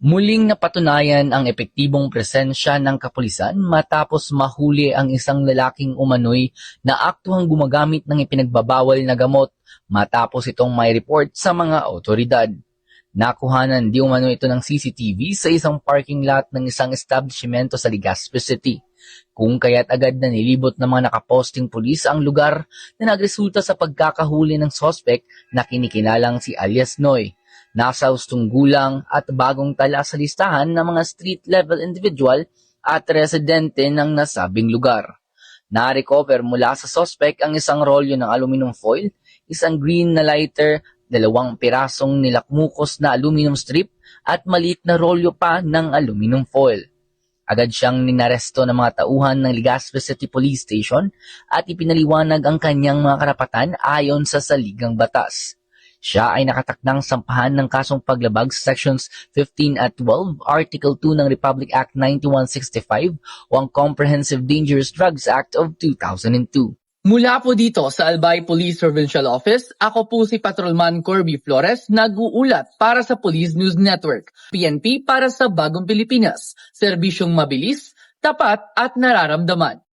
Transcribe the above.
Muling napatunayan ang epektibong presensya ng kapulisan matapos mahuli ang isang lalaking umano'y na aktuhang gumagamit ng ipinagbabawal na gamot matapos itong may report sa mga otoridad. Nakuhanan di umano ito ng CCTV sa isang parking lot ng isang establishmento sa Legazpi City, kung kaya't agad na nilibot ng mga nakaposting pulis ang lugar na nagresulta sa pagkakahuli ng sospek na kinikinalang si alias Noy. Nasa hustong gulang at bagong tala sa listahan ng mga street-level individual at residente ng nasabing lugar. Na-recover mula sa sospek ang isang rolyo ng aluminum foil, isang green na lighter, 2 pirasong nilakmukos na aluminum strip at maliit na rolyo pa ng aluminum foil. Agad siyang ninaresto ng mga tauhan ng Legazpi City Police Station at ipinaliwanag ang kanyang mga karapatan ayon sa saligang batas. Siya ay nakatakdang sampahan ng kasong paglabag sa Sections 15 at 12, Article 2 ng Republic Act 9165 o ang Comprehensive Dangerous Drugs Act of 2002. Mula po dito sa Albay Police Provincial Office, ako po si Patrolman Corby Flores, nag-uulat para sa Police News Network. PNP para sa Bagong Pilipinas, serbisyong mabilis, tapat at nararamdaman.